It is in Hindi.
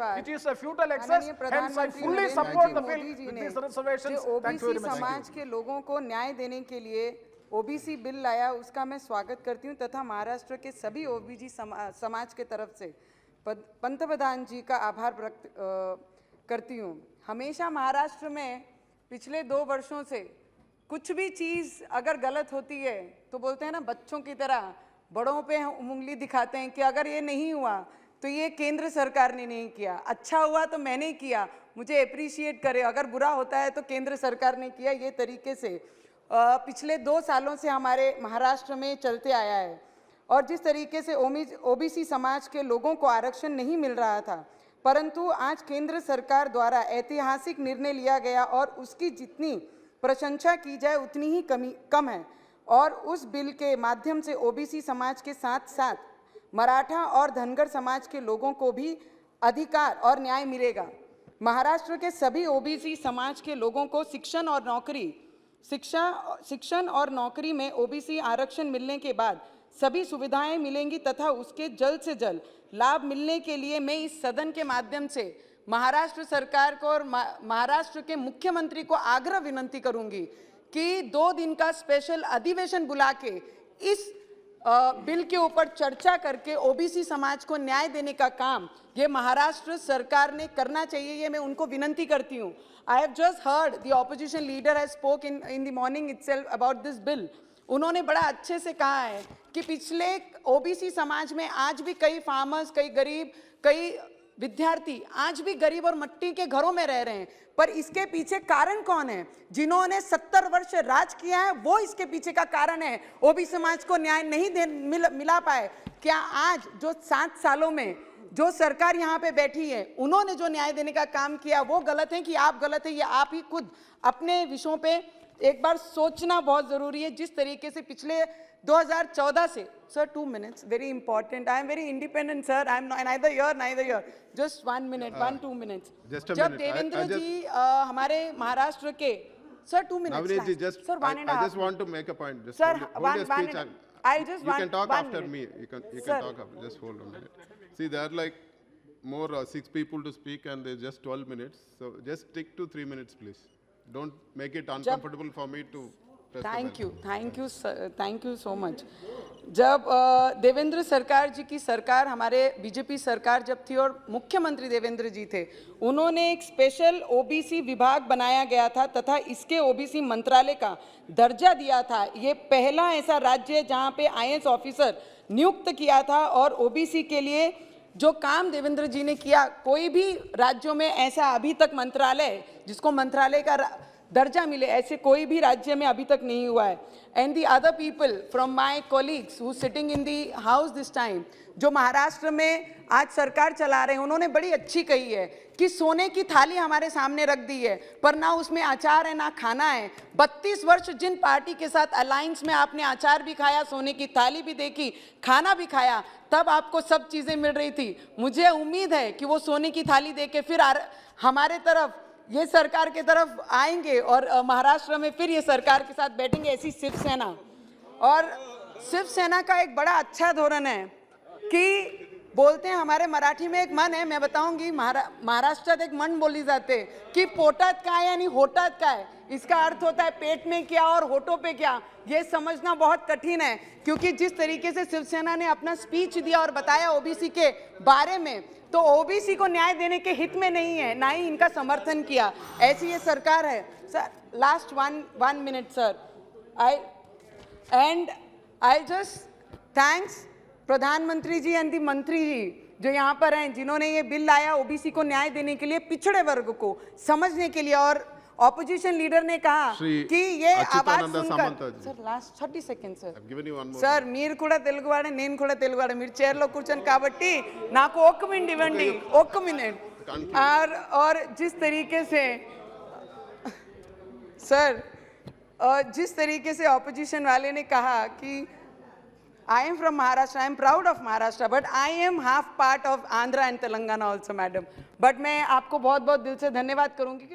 धन्यवाद। It is a futile exercise. Hence, I fully support the bill with these reservations. Thank you very much. समाज के लोगों को न्याय देने के लिए ओबीसी बिल लाया, उसका मैं स्वागत करती हूं तथा महाराष्ट्र के सभी ओबीसी समाज के तरफ से पंतप्रधान जी का आभार व्यक्त करती हूं। हमेशा महाराष्ट्र में पिछले 2 वर्षों से कुछ भी चीज़ अगर गलत होती है तो बोलते हैं ना, बच्चों की तरह बड़ों पे उंगली दिखाते हैं कि अगर ये नहीं हुआ तो ये केंद्र सरकार ने नहीं किया, अच्छा हुआ तो मैंने किया, मुझे अप्रिशिएट करे, अगर बुरा होता है तो केंद्र सरकार ने किया। ये तरीके से पिछले 2 सालों से हमारे महाराष्ट्र में चलते आया है। और जिस तरीके से ओबीसी समाज के लोगों को आरक्षण नहीं मिल रहा था, परंतु आज केंद्र सरकार द्वारा ऐतिहासिक निर्णय लिया गया और उसकी जितनी प्रशंसा की जाए उतनी ही कम है। और उस बिल के माध्यम से ओबीसी समाज के साथ साथ मराठा और धनगर समाज के लोगों को भी अधिकार और न्याय मिलेगा। महाराष्ट्र के सभी ओबीसी समाज के लोगों को शिक्षण और नौकरी में ओबीसी आरक्षण मिलने के बाद सभी सुविधाएं मिलेंगी तथा उसके जल्द से जल्द लाभ मिलने के लिए मैं इस सदन के माध्यम से महाराष्ट्र सरकार को और महाराष्ट्र के मुख्यमंत्री को आग्रह विनंती करूंगी कि 2 दिन का स्पेशल अधिवेशन बुला के इस बिल के ऊपर चर्चा करके ओबीसी समाज को न्याय देने का काम ये महाराष्ट्र सरकार ने करना चाहिए। ये मैं उनको विनंती करती हूँ। I have just heard the opposition leader has spoke in the morning itself about this bill. उन्होंने बड़ा अच्छे से कहा है कि पिछले ओबीसी समाज में आज भी कई फार्मर्स, कई गरीब, कई विद्यार्थी आज भी गरीब और मिट्टी के घरों में रह रहे हैं। पर इसके पीछे कारण कौन है? जिन्होंने 70 वर्ष राज किया है वो इसके पीछे का कारण है। ओबीसी समाज को न्याय नहीं मिला पाए। क्या आज जो 7 सालों में जो सरकार यहाँ पे बैठी है उन्होंने जो न्याय देने का काम किया वो गलत है कि आप गलत है? ये आप ही खुद अपने विषयों पे एक बार सोचना बहुत जरूरी है। जिस तरीके से पिछले 2014 से, sir 2 minutes, very important. I am very independent, sir. I am neither here. Just 1 minute, 1-2 minutes. जब देवेंद्र जी हमारे महाराष्ट्र के, sir 2 minutes. Navneet ji, just sir, 1.5. I just want to make a point. Just sir, hold your speech and I'll just you can talk after 1 me. minute. You can Sir. talk after. Just hold a minute. See, there are like more 6 people to speak and there's just 12 minutes. So just stick to 3 minutes, please. Don't make it uncomfortable for me to. Thank you so much. जब देवेंद्र सरकार जी की सरकार, हमारे बीजेपी सरकार जब थी और मुख्यमंत्री देवेंद्र जी थे, उन्होंने एक स्पेशल ओबीसी विभाग बनाया गया था तथा इसके ओबीसी मंत्रालय का दर्जा दिया था। ये पहला ऐसा राज्य है जहां पे आईएएस ऑफिसर नियुक्त किया था। और ओबीसी के लिए जो काम देवेंद्र जी ने किया, कोई भी राज्यों में ऐसा अभी तक मंत्रालय जिसको मंत्रालय का दर्जा मिले, ऐसे कोई भी राज्य में अभी तक नहीं हुआ है। And the other people from my colleagues who sitting in the house this time, जो महाराष्ट्र में आज सरकार चला रहे हैं, उन्होंने बड़ी अच्छी कही है कि सोने की थाली हमारे सामने रख दी है पर ना उसमें अचार है ना खाना है। 32 वर्ष जिन पार्टी के साथ अलायंस में आपने अचार भी खाया, सोने की थाली भी देखी, खाना भी खाया, तब आपको सब चीज़ें मिल रही थी। मुझे उम्मीद है कि वो सोने की थाली दे के फिर हमारे तरफ, ये सरकार के तरफ आएंगे और महाराष्ट्र में फिर ये सरकार के साथ बैठेंगे। ऐसी शिवसेना, और शिवसेना का एक बड़ा अच्छा धोरण है कि बोलते हैं, हमारे मराठी में एक मन है, मैं बताऊंगी, महाराष्ट्रात एक मन बोली जाते कि पोटात काय यानी होटात काय। इसका अर्थ होता है पेट में क्या और होठों पे क्या। ये समझना बहुत कठिन है क्योंकि जिस तरीके से शिवसेना ने अपना स्पीच दिया और बताया ओबीसी के बारे में, तो ओबीसी को न्याय देने के हित में नहीं है, ना ही इनका समर्थन किया। ऐसी ये सरकार है। Sir last 1 minute sir, I just thanks प्रधानमंत्री जी एंड दी मंत्री जी जो यहाँ पर हैं, जिन्होंने ये बिल लाया ओबीसी को न्याय देने के लिए, पिछड़े वर्ग को समझने के लिए। और ऑपोजिशन लीडर ने कहा कि ये आवाज सुनकर, सर लास्ट 30 seconds सर మీరు కూడా తెలుగువాడే నేను కూడా తెలుగువాడే మీరు చైర్ లో కూర్చొని కాబట్టి నాకు 1 minute ఇవ్వండి, 1 minute। और जिस तरीके से सर, जिस तरीके से ऑपोजिशन वाले ने कहा कि I am from Maharashtra, I am proud of Maharashtra, but I am half part of Andhra and Telangana also, madam। but मैं आपको बहुत बहुत दिल से धन्यवाद करूंगी।